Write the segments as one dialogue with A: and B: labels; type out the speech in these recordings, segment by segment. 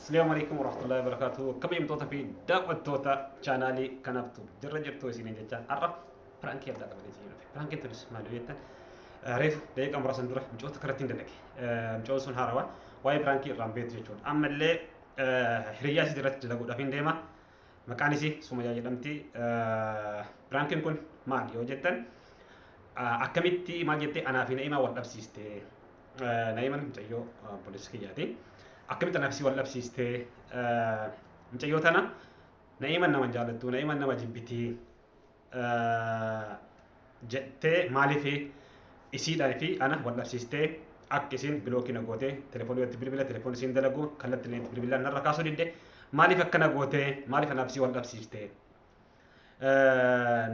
A: السلام عليكم ورحمة الله وبركاته. كم يوم توتا في دعوة توتا شانالي كنبتو جرّ جرّتو سنين جتان عرف فرانكي يبدأ قبل يجينا فرانكي تلس مالوية عرف ديك أمر سندرة مجوت كرتين دنك مجوت سن هاروا واي فرانكي رامبيت جتون أما اللي هرياس درت جلقوا دفين ديما مكانيسي سوميا جدمتي فرانكي كون مال يوجتن أكملتي ما جتي أنا في نايمة والأبسيستي نايمة متجيو بوليس كياتي أكملت نفسي ولا بسيستي متجيوتنا نايما نما جالتو نايما نما جبتي جتة مالي في يصير في أنا ولا بسيستي أكسين بلوكي نقوته تلفوني تبريبلا تلفوني سين دلقو خلت تلين تبريبلا نرى كاسو ديدة مالي فكنا قوته مالي فنفسي ولا بسيستي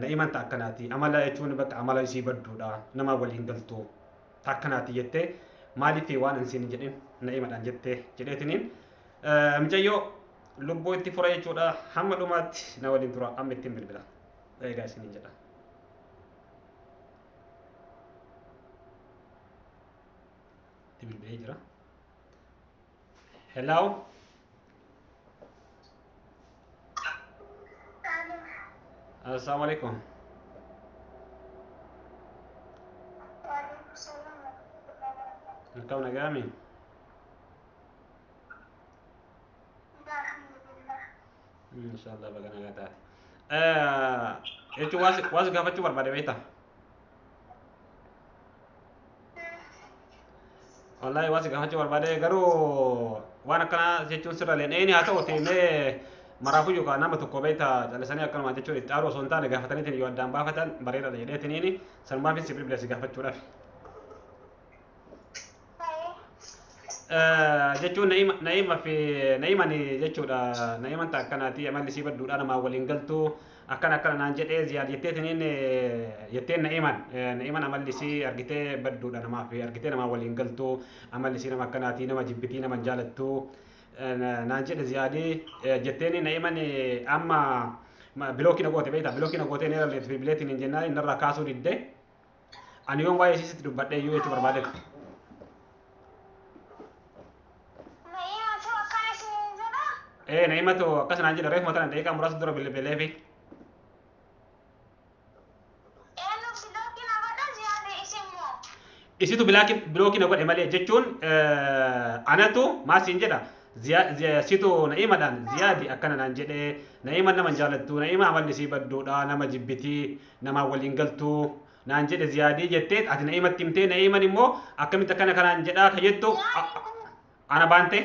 A: نايما تأكناتي أملا يجون بك أملا يصير بدودا نما ولين دلتو تأكناتي جتة مالي في وان انسين جدين نايما دان جتة جديتنين مجيو لبو اتفورا يجودا حمدومات نوالين ترى أمتين بالبلا أي guys ini جدا تبي بيجرا hello السلام عليكم الكون جامي إن شاء الله بقى نقطع itu was gak cuma pada beta wallahi was gak cuma pada garu wana kana jechu sira len ini atau teme marafu juga nama tu beta alasannya akan macam itu aro sonta gak fatani tini yodam bafatan barera de ini tini sanba fi sibri bila gak fatura jechuun naima fi naimani jechuudha naiman ta akkanati amalli si badduudha nama waliin galtu akkana naan jedhee ziyaad jetteetiniin jetteen naiman amalli si argitee badduudha namaa fi argitee nama waliin galtu amalli si nama akkanati nama jibbitii nama jaalattu naan jedhe ziyaadii jetteeni naiman amma bilookina goote beeyta bilookina gootee neera leet fi bileetiin hin jennaan innarraa kaasuu didde ani yoon waa'ee isiitti dubbadhee iyyuu jechuu barbaade naima tu akas nanti dari mata nanti kamu rasa dulu beli fi. Isi tu bilokin aku emali jechun anak tu masih jeda situ naima dan ziyadi akan nanjede naima nama jalan tu naima amal disi berdoa nama jibiti nama walinggal tu nanjede ziyadi jette ati naima timte naima ni mo akan minta kana nanjeda kayetu anak bante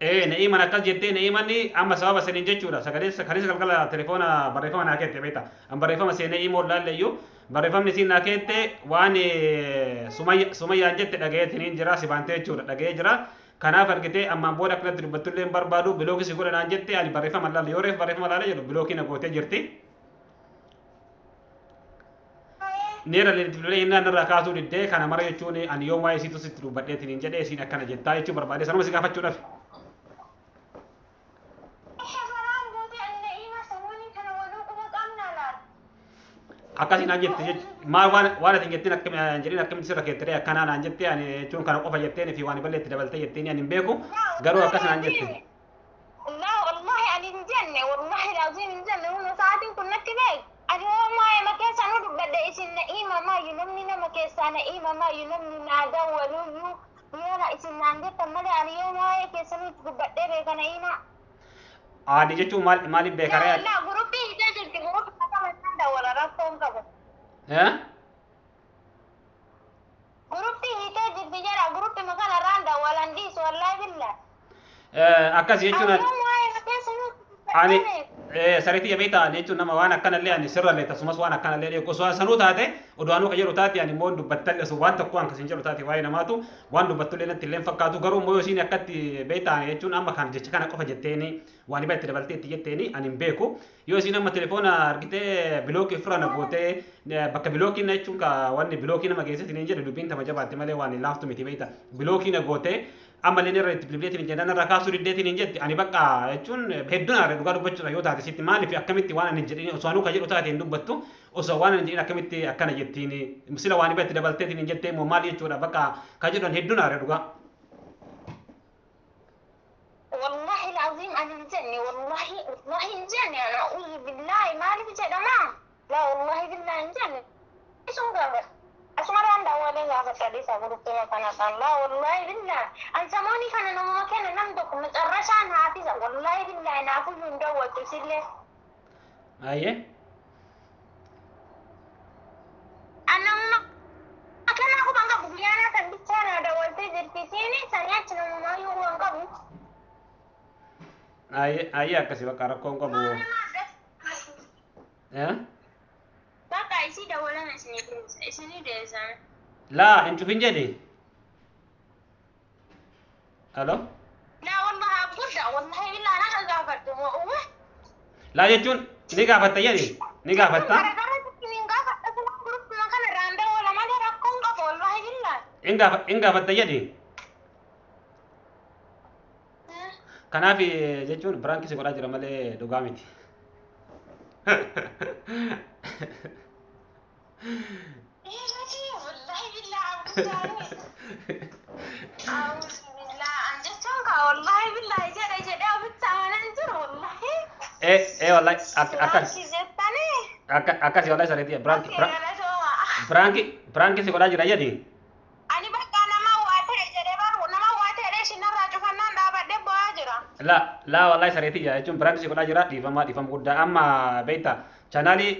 A: نعيم أنا كل جدي نعيم أني أما سبب سنين جتورا سكريس كلا تليفونا بريفهم أنا كده بيتا أم بريفهم سنين نعيم ولا ليو بريفهم نسين ناكيته واني سمية جت دقيقة تنين جرا سبانتة جورا دقيقة جرا كنا فرقته أما بودا كنا تربطولين بربادو بلوكي سيقول أنا جت يعني بريفهم الله ليورف بريفهم الله ليورف بلوكي نقوته جرتي nera le tibule inna nara kaatu didde kana mara yechuni an yom way situ situ badde tin jade sin akana jetta yechu barbade sanama siga faccu daf akasi na jette ma wana tin jette nakam jeri nakam sira ketere akana na jette ani chun kana qofa jette ni fi wani balle tidabalte jette ni ani beku garu akasi na jette
B: لا والله يعني الجنة والله العظيم الجنة ونساعدين كنا كذا اليوم ما كيسانو بدأ إسن نئيمة ما ينمنا ما كيسان نئيمة ما ينمنا نادا ولو يلا إسن نانجة تملي اليوم ما كيسانو بدأ بيكا نئيمة
A: دي جتو مالي بيكاريات
B: لا غروبي هيدا جلتي غروب كما ناندا ولا رفتهم كبو
A: ها
B: غروبي هيدا جلتي جرى غروبي مكان راندا ولا نديس والله بالله
A: akkas jechuun ani sariti yabeeta jechuun nama waan akkanallee ani sirrallee tasumas waan akkanallee osoo sanuu taate odaanuu qajeelu taate ani immoo dubbattalle osoo waan tokko akkasin jedhu taate waa'ee namaatu waan dubbattullee natti illee fakkaatu garuu immoo yoo isiin akkatti beetaan jechuun amma kan jecha kana qofa jetteeni waan itti dabaltee itti jetteeni ani hin beeku yoo isiin amma telefoona argitee bilookii furana gootee bakka bilookiin jechuun ka wanni bilookii nama geessatti ni jedhu dubbiin tama jabaatte malee waan laaftu miti beeta bilookii na gootee amma leen irra itti bilbileetiin jedhan irra kaasuu diddeetiin hin jetti ani bakka jechuun hedduun aare dhugaa dubbachuudha yoo taate sitti maaliif akkamitti waan ani jedhini osoo anuu ka jedhu taate hin dubbattu osoo waan hin jedhin akkamitti akkana jettiin sila waan ibatti dabalteetiin hin jettee immoo maal jechuudha bakka ka jedhan hedduun aare dhugaa.
B: والله العظيم أنا مجني والله مجني أنا أعوذ بالله ما لي بجدما لا والله بالله مجني إيش هو قبل أسمع عن دولة قبل كذي سأقول كنا لا والله بالله أن سموني كان نوما كان نمدك مترشان حافظة والله بالله نافذ من دول تسيله
A: أيه
B: أنا ما كان أقول بانك بليانا تبتشانا دول تجد في سيني سنيات نوما يوم قبل
A: Ayah kasih bakar kong kamu. Ya?
B: Baka isi dawalan sini deh sana.
A: Lah, enchufin jadi. Halo?
B: La wallahi abudda wallahi billahi ana kan gafat tuh uwe.
A: Lah ya cun, ni gafat jadi. Ni gafat ta?
B: Ini gafat sama grup makan randa wala mana rakong ka wallahi billahi.
A: Gafat jadi. Kanaaf jechuun biraanki si godhaa jira malee dhugaa miti.
B: Wallahi billah anjechuun ka wallahi billah jedhe ofitti amanan jiru wallahi.
A: Wallahi akkas wallahi sareetii biraanki si godhaa jira jedhi.
B: Ani bakka nama waa ta'e jedhee baru nama waa ta'e shinarraa cufannaan dhaabadhee bo'aa jira.
A: La wallahi sareetii jechuun biraanki si godhaa jira dhiifama guddaa amma beekta chaanaalii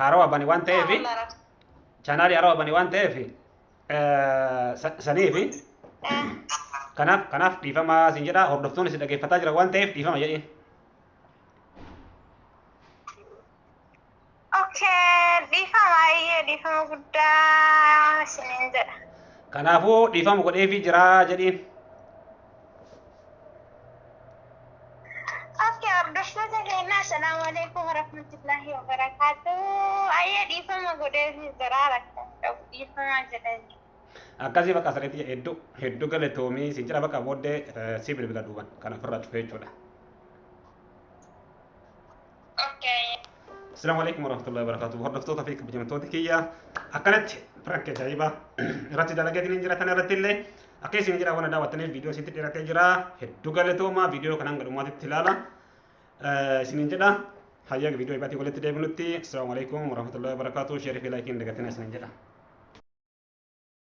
A: haarawaa bani waan ta'eef chaanaalii haarawaa bani waan ta'eef saniif kanaaf dhiifama sin jedha hordoftoonni si dhaggeeffataa jira waan ta'eef dhiifama jedhi.
B: Dhiifama guddaa sinin jedha.
A: Kanaafuu dhiifama godheefii jira jedhiin.
B: Hordoftoota keenya assalaamu alaikum warahmatullahi wabarakatuh. Ayyee dhiifama godheefii jira rakkan qabu dhiifama jedhani.
A: Akkasii bakka sareetii hedduu galatoomii sin jedha bakka booddee si bilbila duuban kan ofirraa cufee jechuudha. السلام عليكم ورحمة الله وبركاته. هردفتوتا فيك بجمتوتي كيا أكلت فرق جايبة راتي دلقة نينجرا تنا رتيلة أكيس نينجرا وانا دعوتني الفيديو سنتي راتي جرا هدو قالتو ما فيديو كنان قدومات التلالة سنينجرا هيا فيديو يباتي قلت دي بنوتي. السلام عليكم ورحمة الله وبركاته. شيري في لايكين دقتنا سنينجرا.